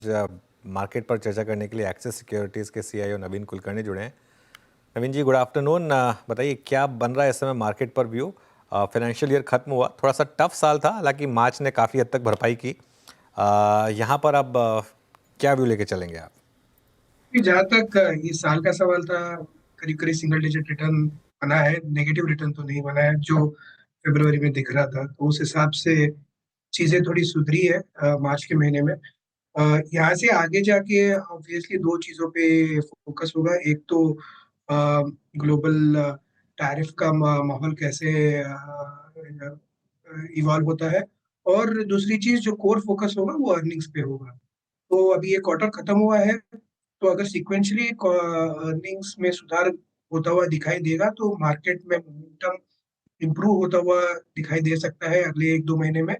Market पर चर्चा करने के लिए एक्सिस सिक्योरिटीज़ के सीईओ नवीन कुलकर्णी जुड़े हैं। नवीन जी, गुड आफ्टरनून। बताइए क्या बन रहा है इस समय मार्केट पर व्यू। फाइनेंशियल ईयर खत्म हुआ, थोड़ा सा टफ साल था, हालांकि मार्च ने काफ़ी हद तक भरपाई की। यहाँ पर अब क्या व्यू लेके चलेंगे आप? जहां तक ये साल का सवाल था, करीब करीब सिंगल डिजिट रिटर्न बना है। नेगेटिव रिटर्न तो नहीं बना है जो फरवरी में दिख रहा था, तो उस हिसाब से चीजें थोड़ी सुधरी है मार्च के महीने में। यहाँ से आगे जाके ऑब्वियसली दो चीजों पे फोकस होगा। एक तो ग्लोबल टैरिफ का माहौल कैसे इवॉल्व होता है, और दूसरी चीज जो कोर फोकस होगा वो अर्निंग्स पे होगा। तो अभी ये क्वार्टर खत्म हुआ है, तो अगर सिक्वेंशली अर्निंग्स में सुधार होता हुआ दिखाई देगा तो मार्केट में मोमेंटम इम्प्रूव होता हुआ दिखाई दे सकता है अगले एक दो महीने में।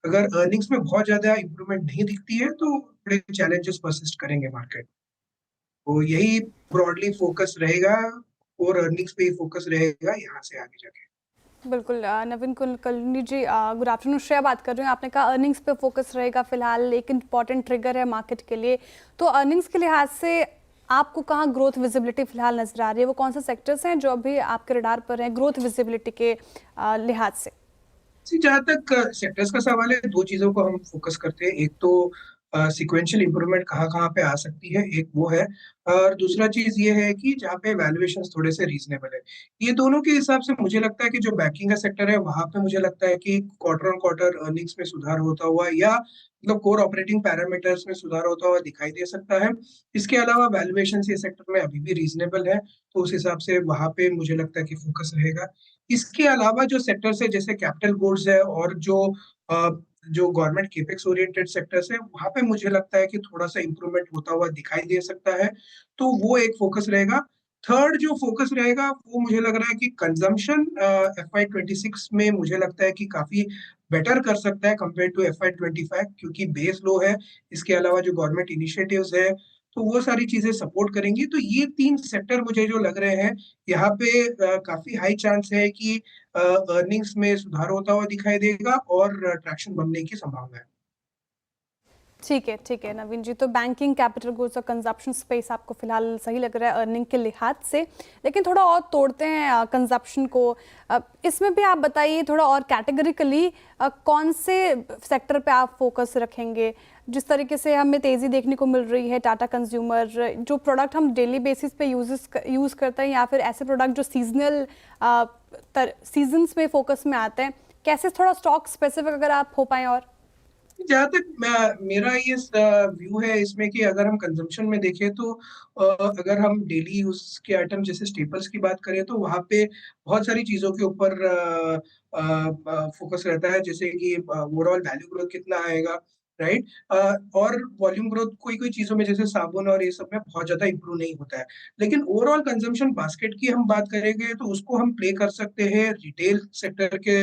अगर अर्निंग्स में बहुत ज्यादा इम्प्रूवमेंट नहीं दिखती है तो बड़े चैलेंजेस परसिस्ट करेंगे मार्केट। तो यही ब्रॉडली फोकस रहेगा, और अर्निंग्स पे ही फोकस रहेगा यहाँ से आगे जाके। बिल्कुल। नवीन कुलकर्णी जी, गुड आफ्टरनून। श्रेया बात कर रही हूँ। आपने कहा अर्निंग्स पे फोकस रहेगा फिलहाल, एक इंपॉर्टेंट ट्रिगर है मार्केट के लिए। तो अर्निंग्स के लिहाज से आपको कहाँ ग्रोथ विजिबिलिटी फिलहाल नजर आ रही है? वो कौन से सेक्टर्स हैं जो अभी आपके रडार पर हैं ग्रोथ विजिबिलिटी के लिहाज से? जहाँ तक सेक्टर्स का सवाल है, दो चीजों को हम फोकस करते हैं। एक तो सिक्वेंशियल इंप्रूवमेंट कहाँ कहाँ पे आ सकती है, एक वो है। और दूसरा चीज ये है कि जहाँ पे वैल्यूएशंस थोड़े से रीजनेबल है। ये दोनों के हिसाब से मुझे लगता है कि जो बैंकिंग का सेक्टर है वहां पे मुझे लगता है कि क्वार्टर ऑन क्वार्टर अर्निंग्स में सुधार होता हुआ, या मतलब कोर ऑपरेटिंग पैरामीटर्स में सुधार होता हुआ दिखाई दे सकता है। इसके अलावा वैल्यूएशन ये सेक्टर में अभी भी रीजनेबल है, तो उस हिसाब से वहां पे मुझे लगता है कि फोकस रहेगा। इसके अलावा जो सेक्टर्स है जैसे कैपिटल गुड्स है, और जो गवर्नमेंट केपेक्स ओरिएंटेड सेक्टर्स है, वहां पे मुझे लगता है कि थोड़ा सा इंप्रूवमेंट होता हुआ दिखाई दे सकता है। तो वो एक फोकस रहेगा। थर्ड जो फोकस रहेगा वो मुझे लग रहा है कि कंजम्पशन FY26 में मुझे लगता है कि काफी बेटर कर सकता है कंपेयर टू FY25, क्योंकि बेस लो है। इसके अलावा जो गवर्नमेंट इनिशिएटिव्स है, तो वो सारी चीजें सपोर्ट करेंगी। तो ये तीन सेक्टर मुझे जो लग रहे हैं, यहाँ पे काफी हाई चांस है कि अर्निंग्स में सुधार होता हुआ दिखाई देगा और ट्रैक्शन बनने की संभावना है। ठीक है नवीन जी। तो बैंकिंग, कैपिटल गुड्स और कंजप्शन स्पेस आपको फिलहाल सही लग रहा है अर्निंग के लिहाज से। लेकिन थोड़ा और तोड़ते हैं कंजप्शन को। इसमें भी आप बताइए थोड़ा और कैटेगरिकली कौन से सेक्टर पे आप फोकस रखेंगे? जिस तरीके से हमें तेज़ी देखने को मिल रही है टाटा कंज्यूमर, जो प्रोडक्ट हम डेली बेसिस पे यूज़ करते हैं, या फिर ऐसे प्रोडक्ट जो सीजनल सीजन्स में फोकस में आते हैं, कैसे थोड़ा स्टॉक स्पेसिफिक अगर आप हो पाए? और जहाँ तक मेरा ये व्यू है इसमें कि अगर हम कंजम्पशन में देखें तो अगर हम डेली यूज के आइटम जैसे स्टेपल्स की बात करें तो वहाँ पे बहुत सारी चीजों के ऊपर फोकस रहता है, जैसे कि ओवरऑल वैल्यू ग्रोथ कितना आएगा, राइट। और वॉल्यूम ग्रोथ कोई कोई चीजों में जैसे साबुन और ये सब में बहुत ज्यादा इंप्रूव नहीं होता है। लेकिन ओवरऑल कंजम्पशन बास्केट की हम बात करेंगे तो उसको हम प्ले कर सकते हैं रिटेल सेक्टर के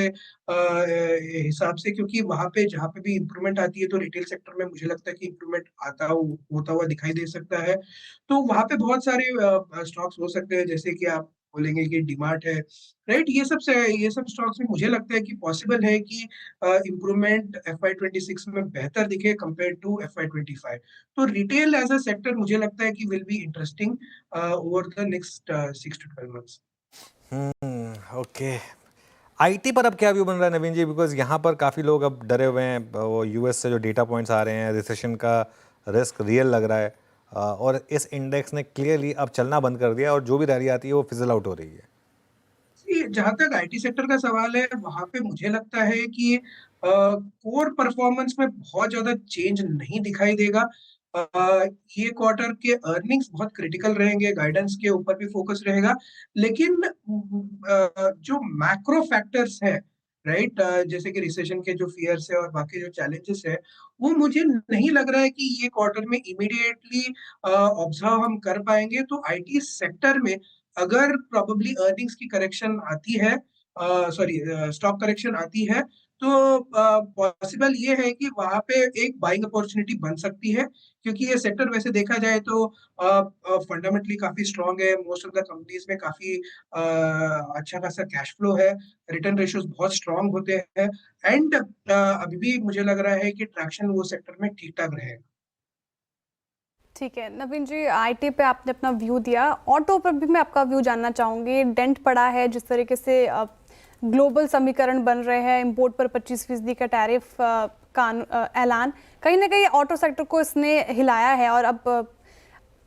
हिसाब से, क्योंकि वहां पे जहाँ पे भी इंप्रूवमेंट आती है तो रिटेल सेक्टर में मुझे लगता है कि इंप्रूवमेंट होता हुआ दिखाई दे सकता है। तो वहां पे बहुत सारे स्टॉक्स हो सकते हैं, जैसे कि आप बोलेंगे कि डीमार्ट है, राइट। ये सब स्टॉक्स में मुझे लगता है कि पॉसिबल है कि इंप्रूवमेंट FY26 में बेहतर दिखे कंपेयर टू FY25। तो रिटेल एज अ सेक्टर मुझे लगता है कि will be interesting over the next 6 to 12 months। Okay. IT पर अब क्या व्यू बन रहा है नवीन जी? बिकॉज यहाँ पर काफ़ी लोग अब डरे हुए हैं। वो यूएस से जो डेटा पॉइंट्स आ रहे हैं, रिसेशन का रिस्क रियल लग रहा है। और इस इंडेक्स ने क्लियरली अब चलना बंद कर दिया, और जो भी रैली आती है वो फिजल आउट हो रही है। जहां तक आईटी सेक्टर का सवाल है, वहां पे मुझे लगता है कि कोर परफॉर्मेंस में बहुत ज्यादा चेंज नहीं दिखाई देगा। ये क्वार्टर के अर्निंग्स बहुत क्रिटिकल रहेंगे, गाइडेंस के ऊपर भी फोकस रहेगा। लेकिन जो मैक्रो फैक्टर्स हैं, राइट, जैसे कि रिसेशन के जो फियर्स है और बाकी जो चैलेंजेस है, वो मुझे नहीं लग रहा है कि ये क्वार्टर में इमीडिएटली ऑब्जर्व हम कर पाएंगे। तो आईटी सेक्टर में अगर प्रोबेबली अर्निंग्स की करेक्शन आती है, सॉरी स्टॉक करेक्शन आती है, तो पॉसिबल ये है कि वहां पे एक बाइंग अपॉर्चुनिटी बन सकती है, क्योंकि ये सेक्टर वैसे देखा जाए तो फंडामेंटली काफी स्ट्रांग है। मोस्ट ऑफ द कंपनीज में काफी अच्छा खासा कैश फ्लो है, रिटर्न रेशियोज बहुत स्ट्रांग होते हैं, एंड अभी भी मुझे लग रहा है कि ट्रैक्शन वो सेक्टर में ठीक ठाक रहेगा। ठीक है नवीन जी, आईटी पे आपने अपना व्यू दिया, ऑटो पर भी मैं आपका व्यू जानना चाहूँगी। डेंट पड़ा है जिस तरीके से ग्लोबल समीकरण बन रहे हैं, इंपोर्ट पर 25% का टैरिफ का ऐलान, कहीं ना कहीं ऑटो सेक्टर को इसने हिलाया है और अब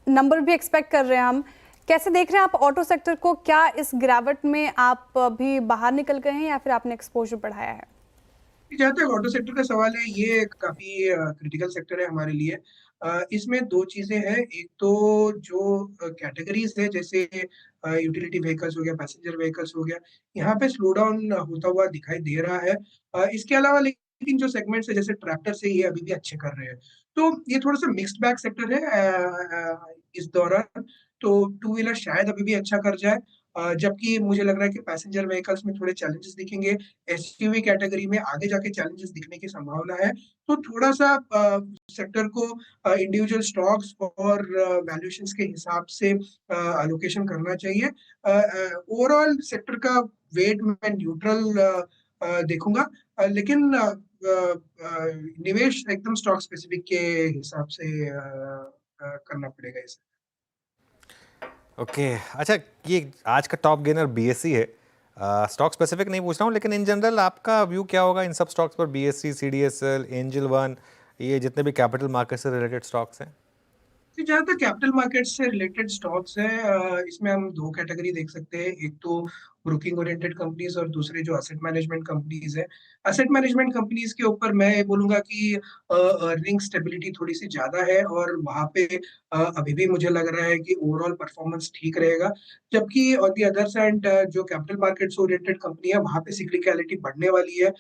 नंबर भी एक्सपेक्ट कर रहे हैं हम। कैसे देख रहे हैं आप ऑटो सेक्टर को? क्या इस गिरावट में आप अभी बाहर निकल गए हैं या फिर आपने एक्सपोजर बढ़ाया है? जहाँ तक ऑटो सेक्टर का सवाल है, ये काफी क्रिटिकल सेक्टर है हमारे लिए। इसमें दो चीजें हैं। एक तो जो कैटेगरीज है, जैसे यूटिलिटी व्हीकल्स हो गया, पैसेंजर व्हीकल्स हो गया, यहाँ पे स्लो डाउन होता हुआ दिखाई दे रहा है। इसके अलावा लेकिन जो सेगमेंट्स है जैसे ट्रैक्टर से, ये अभी भी अच्छे कर रहे हैं। तो ये थोड़ा सा मिक्स्ड बैग सेक्टर है इस दौरान। तो टू व्हीलर शायद अभी भी अच्छा कर जाए, जबकि मुझे लग रहा है कि पैसेंजर व्हीकल्स में थोड़े चैलेंजेस दिखेंगे। एसयूवी कैटेगरी में आगे जाके चैलेंजेस दिखने की संभावना है। तो थोड़ा सा सेक्टर को इंडिविजुअल स्टॉक्स और वैल्यूएशंस के हिसाब से एलोकेशन करना चाहिए। ओवरऑल सेक्टर का वेट मैं न्यूट्रल देखूंगा, लेकिन निवेश एकदम स्टॉक स्पेसिफिक के हिसाब से करना पड़ेगा इसे। ओके अच्छा, ये आज का टॉप गेनर बीएससी है। स्टॉक स्पेसिफिक नहीं पूछ रहा हूँ, लेकिन इन जनरल आपका व्यू क्या होगा इन सब स्टॉक्स पर? बीएससी, सीडीएसएल, एंजल वन, ये जितने भी कैपिटल मार्केट से रिलेटेड स्टॉक्स हैं। जहाँ तक कैपिटल मार्केट से रिलेटेड स्टॉक्स है, इसमें हम दो कैटेगरी देख सकते हैं। एक तो ब्रोकिंग ओरिएंटेड कंपनीज और दूसरे जो असेट मैनेजमेंट कंपनीज है। असेट मैनेजमेंट कंपनीज के ऊपर मैं ये बोलूंगा कि अर्निंग स्टेबिलिटी थोड़ी सी ज्यादा है, और वहां पे अभी भी मुझे लग रहा है कि ओवरऑल परफॉर्मेंस ठीक रहेगा। जबकि ऑन दी अदर साइड जो कैपिटल मार्केट्स ओरिएंटेड कंपनी है, वहां पे सिक्लिकलिटी बढ़ने वाली है,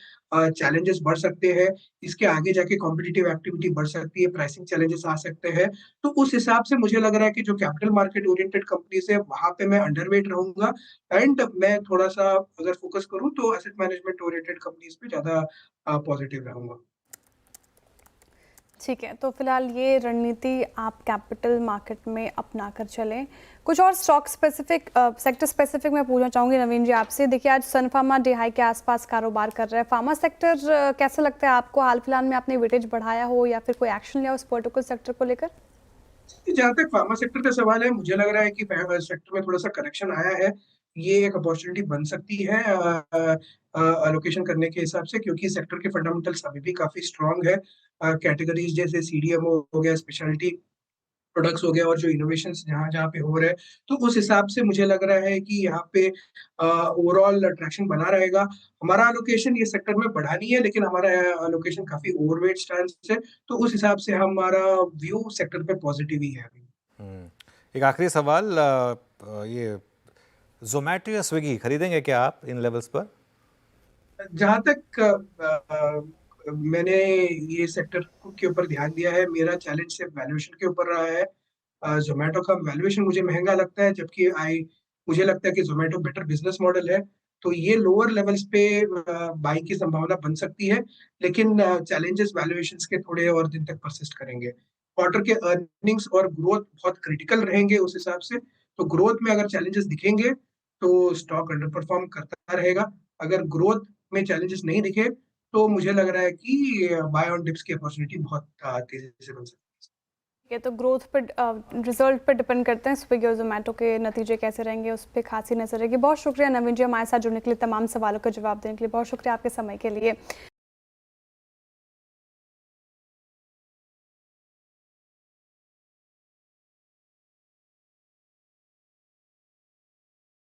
चैलेंजेस बढ़ सकते हैं। इसके आगे जाके कॉम्पिटिटिव एक्टिविटी बढ़ सकती है, प्राइसिंग चैलेंजेस आ सकते हैं। तो उस हिसाब से मुझे लग रहा है कि जो कैपिटल मार्केट ओरिएंटेड कंपनीज है, वहां पे मैं अंडरवेट रहूंगा। एंड मैं थोड़ा सा अगर फोकस करूं तो एसेट मैनेजमेंट ओरिएंटेड कंपनीज पे ज्यादा पॉजिटिव रहूंगा। ठीक है, तो फिलहाल ये रणनीति आप कैपिटल मार्केट में अपना कर चलें। कुछ और स्टॉक स्पेसिफिक, सेक्टर स्पेसिफिक मैं पूछना चाहूँगी नवीन जी आपसे। देखिए आज सन फार्मा डे हाई के आसपास कारोबार कर रहा है। फार्मा सेक्टर कैसा लगता है आपको? हाल फिलहाल में आपने वेटेज बढ़ाया हो या फिर कोई एक्शन लिया उस पर्टिकुलर सेक्टर को लेकर? जहाँ तक फार्मा सेक्टर का सवाल है, मुझे लग रहा है कि सेक्टर में थोड़ा सा करेक्शन आया है। ये एक अपॉर्चुनिटी बन सकती है अलोकेशन करने के हिसाब से, क्योंकि सेक्टर के फंडामेंटल्स अभी भी काफी स्ट्रांग है। कैटेगरीज जैसे सीडीएमओ हो गया, स्पेशलिटी प्रोडक्ट्स हो गया, और जो इनोवेशंस जहाँ जहाँ पे हो रहे हैं, तो उस हिसाब से मुझे लग रहा है कि यहाँ पे ओवरऑल अट्रैक्शन बना रहेगा। हमारा एलोकेशन ये सेक्टर में बढ़ानी है, लेकिन हमारा एलोकेशन काफी ओवरवेट स्टैंड है। तो उस हिसाब से हमारा व्यू सेक्टर पे पॉजिटिव ही है अभी। एक आखिरी सवाल, ये जोमेटो या स्विगी खरीदेंगे क्या आप इन लेवल्स पर? जहाँ तक मैंने ये सेक्टर के ऊपर ध्यान दिया है, मेरा चैलेंज सिर्फ वैल्यूएशन के ऊपर रहा है। जोमेटो का वैल्यूएशन मुझे महंगा लगता है, जबकि मुझे लगता है कि जोमेटो बेटर बिजनेस मॉडल है। तो ये लोअर लेवल्स पे बाई की संभावना बन सकती है, लेकिन चैलेंजेस वैल्यूएशंस के थोड़े और दिन तक परसिस्ट करेंगे। क्वार्टर के अर्निंग्स और ग्रोथ बहुत क्रिटिकल रहेंगे उस हिसाब से। तो ग्रोथ में अगर चैलेंजेस दिखेंगे तो स्टॉक अंडर परफॉर्म करता रहेगा। अगर ग्रोथ में चैलेंजेस नहीं दिखे तो मुझे लग रहा है कि बाय ऑन डिप्स की अपॉर्चुनिटी बहुत तेजी से बन सकती है। ये तो ग्रोथ पे, रिजल्ट पे डिपेंड करते हैं। स्विगी और जोमेटो के नतीजे कैसे रहेंगे उस पर खासी नजर रहेगी। बहुत शुक्रिया नवीन जी हमारे साथ जुड़ने के लिए, तमाम सवालों का जवाब देने के लिए बहुत शुक्रिया आपके समय के लिए।